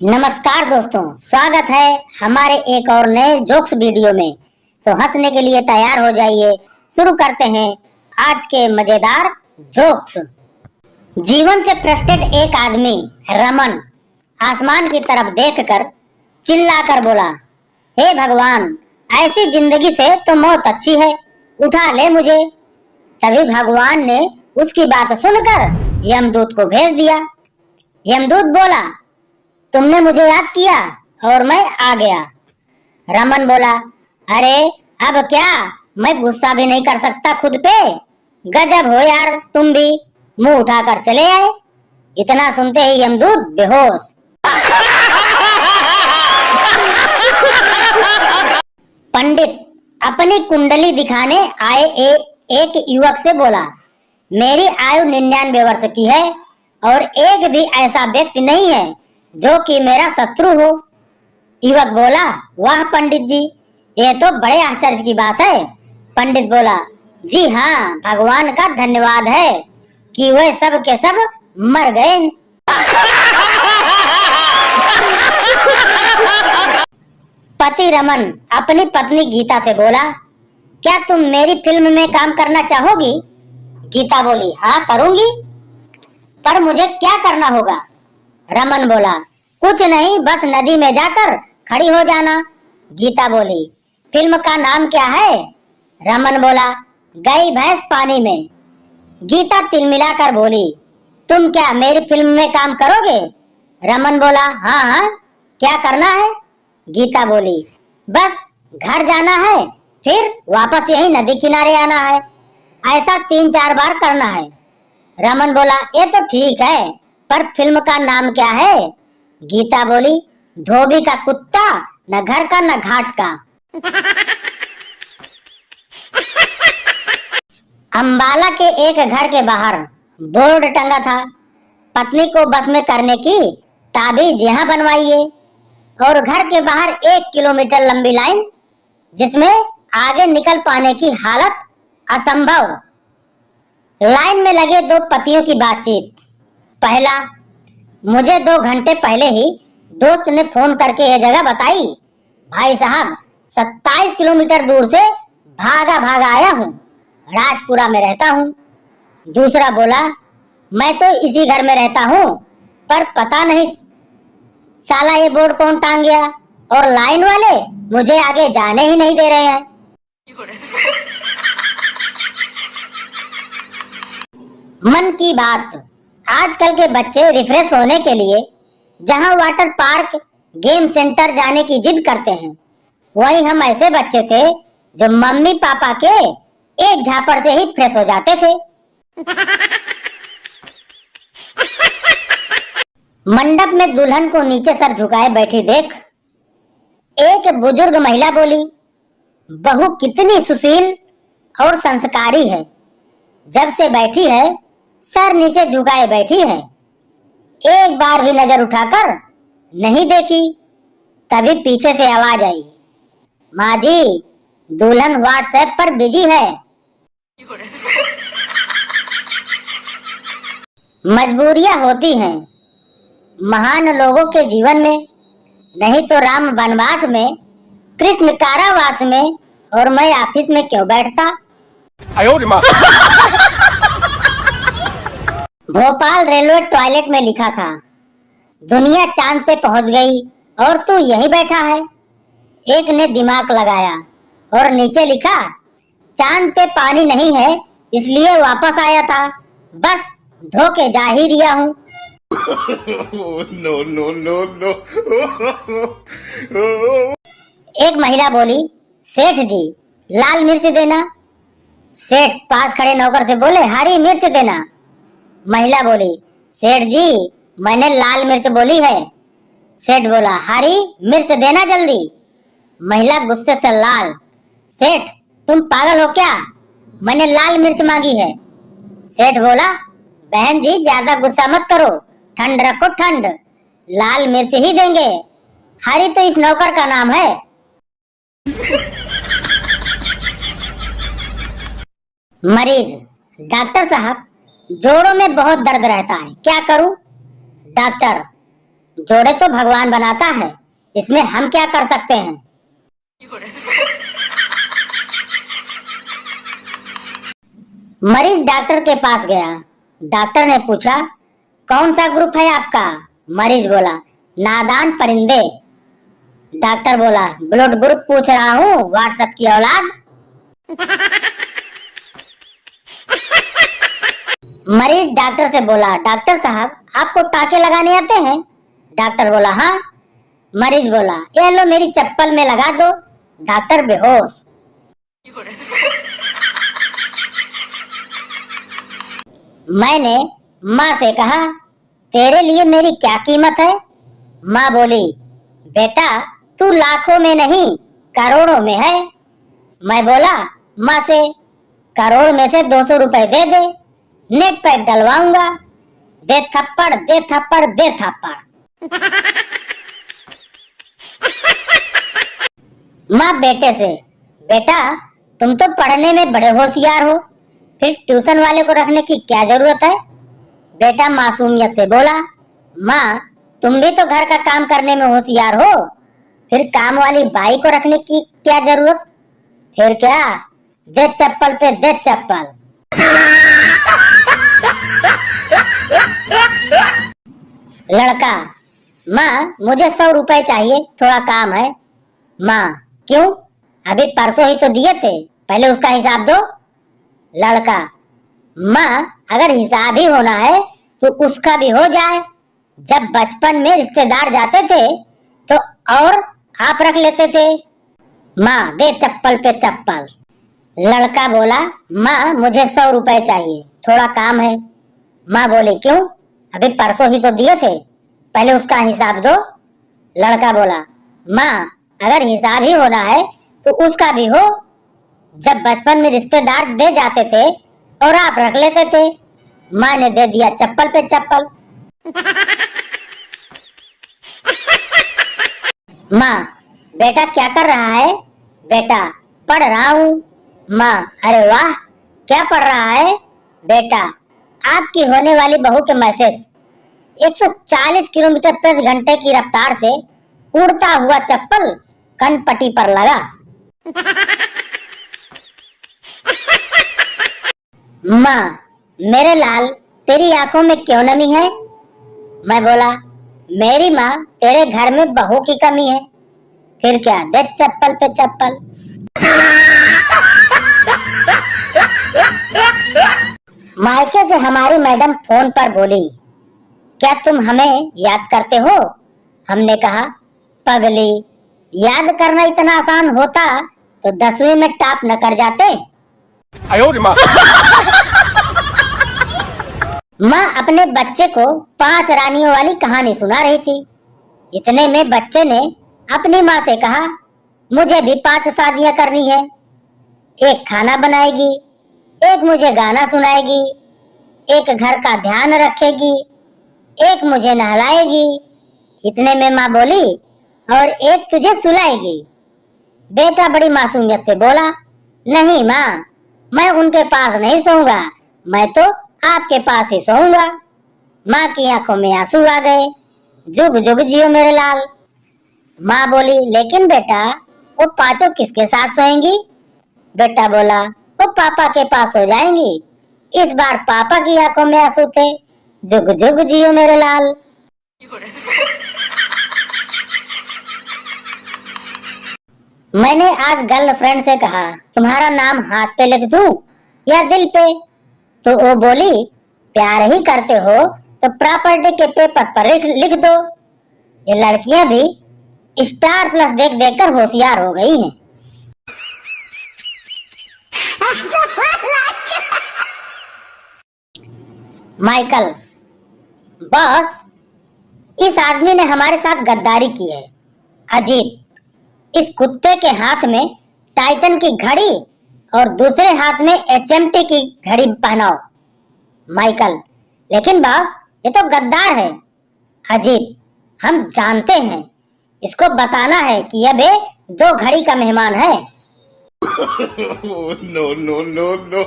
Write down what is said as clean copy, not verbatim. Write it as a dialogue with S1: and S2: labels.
S1: नमस्कार दोस्तों, स्वागत है हमारे एक और नए जोक्स वीडियो में। तो हंसने के लिए तैयार हो जाइए। शुरू करते हैं आज के मजेदार जोक्स। जीवन से फ्रस्ट्रेटेड एक आदमी रमन आसमान की तरफ देखकर चिल्लाकर बोला, हे भगवान, ऐसी जिंदगी से तो मौत अच्छी है, उठा ले मुझे। तभी भगवान ने उसकी बात सुनकर यमदूत को भेज दिया। यमदूत बोला, तुमने मुझे याद किया और मैं आ गया। रमन बोला, अरे अब क्या, मैं गुस्सा भी नहीं कर सकता खुद पे। गजब हो यार, तुम भी मुंह उठाकर चले आए। इतना सुनते ही यमदूत बेहोश। पंडित अपनी कुंडली दिखाने आए एक युवक से बोला, मेरी आयु 99 वर्ष की है और एक भी ऐसा व्यक्ति नहीं है जो कि मेरा शत्रु हो। युवक बोला, वाह पंडित जी, ये तो बड़े आश्चर्य की बात है। पंडित बोला, जी हाँ, भगवान का धन्यवाद है कि वे सब के सब मर गए। पति रमन अपनी पत्नी गीता से बोला, क्या तुम मेरी फिल्म में काम करना चाहोगी? गीता बोली, हाँ करूंगी, पर मुझे क्या करना होगा? रमन बोला, कुछ नहीं, बस नदी में जाकर खड़ी हो जाना। गीता बोली, फिल्म का नाम क्या है? रमन बोला, गई भैंस पानी में। गीता तिलमिलाकर बोली, तुम क्या मेरी फिल्म में काम करोगे? रमन बोला, हाँ हाँ, क्या करना है? गीता बोली, बस घर जाना है, फिर वापस यही नदी किनारे आना है। ऐसा 3-4 बार करना है। रमन बोला, ये तो ठीक है, पर फिल्म का नाम क्या है? गीता बोली, धोबी का कुत्ता, न घर का न घाट का। अंबाला के एक घर के बाहर बोर्ड टंगा था, पत्नी को बस में करने की ताबीज यहाँ बनवाइए। और घर के बाहर 1 किलोमीटर लंबी लाइन, जिसमें आगे निकल पाने की हालत असंभव। लाइन में लगे 2 पतियों की बातचीत। पहला, मुझे 2 घंटे पहले ही दोस्त ने फोन करके यह जगह बताई। भाई साहब, 27 किलोमीटर दूर से भागा भागा आया हूँ, राजपुरा में रहता हूँ। दूसरा बोला, मैं तो इसी घर में रहता हूँ, पर पता नहीं साला ये बोर्ड कौन टांग गया, और लाइन वाले मुझे आगे जाने ही नहीं दे रहे हैं। मन की बात। आजकल के बच्चे रिफ्रेश होने के लिए जहां वाटर पार्क, गेम सेंटर जाने की जिद करते हैं, वहीं हम ऐसे बच्चे थे जो मम्मी पापा के एक झापड़ से ही फ्रेश हो जाते थे। मंडप में दुल्हन को नीचे सर झुकाए बैठी देख एक बुजुर्ग महिला बोली, बहू कितनी सुशील और संस्कारी है, जब से बैठी है सर नीचे झुकाए बैठी है, एक बार भी नजर उठाकर नहीं देखी। तभी पीछे से आवाज आई, माँ जी, दुल्हन व्हाट्सएप पर बिजी है। मजबूरियां होती हैं महान लोगों के जीवन में, नहीं तो राम वनवास में, कृष्ण कारावास में, और मैं ऑफिस में क्यों बैठता। भोपाल रेलवे टॉयलेट में लिखा था, दुनिया चांद पे पहुंच गई और तू यहीं बैठा है। एक ने दिमाग लगाया और नीचे लिखा, चांद पे पानी नहीं है इसलिए वापस आया था, बस धो के जा ही दिया हूँ।
S2: No no no no.
S1: एक महिला बोली, सेठ जी, लाल मिर्च देना। सेठ पास खड़े नौकर से बोले, हरी मिर्च देना। महिला बोली, सेठ जी, मैंने लाल मिर्च बोली है। सेठ बोला, हरी मिर्च देना जल्दी। महिला गुस्से से लाल, सेठ तुम पागल हो क्या, मैंने लाल मिर्च मांगी है। सेठ बोला, बहन जी ज्यादा गुस्सा मत करो, ठंड रखो ठंड, लाल मिर्च ही देंगे, हरी तो इस नौकर का नाम है। मरीज, डॉक्टर साहब जोड़ों में बहुत दर्द रहता है, क्या करूं? डॉक्टर, जोड़े तो भगवान बनाता है, इसमें हम क्या कर सकते हैं। मरीज डॉक्टर के पास गया। डॉक्टर ने पूछा, कौन सा ग्रुप है आपका? मरीज बोला, नादान परिंदे। डॉक्टर बोला, ब्लड ग्रुप पूछ रहा हूँ, व्हाट्सएप की औलाद। मरीज डॉक्टर से बोला, डॉक्टर साहब आपको टाके लगाने आते हैं? डॉक्टर बोला, हाँ। मरीज बोला, ये लो मेरी चप्पल में लगा दो। डॉक्टर बेहोश। मैंने माँ से कहा, तेरे लिए मेरी क्या कीमत है? माँ बोली, बेटा तू लाखों में नहीं करोड़ों में है। मैं बोला माँ से, करोड़ में से 200 रुपए दे दे, नेट पैक डलवाऊंगा। दे थप्पड़ दे थप्पड़ दे थप्पड़। माँ बेटे से, बेटा तुम तो पढ़ने में बड़े होशियार हो, फिर ट्यूशन वाले को रखने की क्या जरूरत है? बेटा मासूमियत से बोला, माँ तुम भी तो घर का काम करने में होशियार हो, फिर काम वाली बाई को रखने की क्या जरूरत? फिर क्या, दे चप्पल पे दे चप्पल। लड़का, माँ मुझे 100 रुपए चाहिए, थोड़ा काम है। माँ, क्यों? अभी परसों ही तो दिए थे, पहले उसका हिसाब दो। लड़का, माँ अगर हिसाब ही होना है तो उसका भी हो जाए। जब बचपन में रिश्तेदार जाते थे तो और आप रख लेते थे। माँ दे चप्पल पे चप्पल। लड़का बोला, माँ मुझे 100 रुपए चाहिए, थोड़ा काम है। माँ बोली, क्यों? अभी परसों ही तो दिए थे, पहले उसका हिसाब दो। लड़का बोला, माँ अगर हिसाब ही होना है तो उसका भी हो। जब बचपन में रिश्तेदार दे जाते थे और आप रख लेते थे। माँ ने दे दिया चप्पल पे चप्पल। माँ, बेटा क्या कर रहा है? बेटा पढ़ रहा हूँ। माँ, अरे वाह, क्या पढ़ रहा है? बेटा आपकी होने वाली बहू के मैसेज। 140 किलोमीटर प्रति घंटे की रफ्तार से उड़ता हुआ चप्पल कनपट्टी पर लगा। माँ, मेरे लाल तेरी आंखों में क्यों नमी है? मैं बोला, मेरी माँ तेरे घर में बहू की कमी है। फिर क्या, दे चप्पल पे चप्पल। मायके से हमारी मैडम फोन पर बोली, क्या तुम हमें याद करते हो? हमने कहा, पगली, याद करना इतना आसान होता तो 10वीं में टॉप न कर जाते। माँ अपने बच्चे को 5 रानियों वाली कहानी सुना रही थी। इतने में बच्चे ने अपनी माँ से कहा, मुझे भी 5 शादियां करनी है। एक खाना बनाएगी, एक मुझे गाना सुनाएगी, एक घर का ध्यान रखेगी, एक मुझे नहलाएगी। इतने में माँ बोली, और एक तुझे सुलाएगी। बेटा बड़ी मासूमियत से बोला, नहीं माँ, मैं उनके पास नहीं सोऊंगा, मैं तो आपके पास ही सोऊंगा। माँ की आंखों में आंसू आ गए। जुग जुग जियो मेरे लाल। माँ बोली, लेकिन बेटा वो 5 किसके साथ सोएंगी? बेटा बोला, वो पापा के पास सो जाएंगी। इस बार पापा की आंखों में आंसू थे। जुग जुग जियो मेरे लाल। मैंने आज गर्लफ्रेंड से कहा, तुम्हारा नाम हाथ पे लिख दूं या दिल पे? तो वो बोली, प्यार ही करते हो तो प्रॉपर्टी के पेपर पर लिख दो। ये लड़कियां भी स्टार प्लस देख देख कर होशियार हो गई हैं। माइकल, बॉस, इस आदमी ने हमारे साथ गद्दारी की है। अजीत, इस कुत्ते के हाथ में टाइटन की घड़ी और दूसरे हाथ में HMT की घड़ी पहनाओ। माइकल, लेकिन बॉस ये तो गद्दार है। अजीत, हम जानते हैं, इसको बताना है कि अब 2 घड़ी का मेहमान है।
S2: No, no, no, no.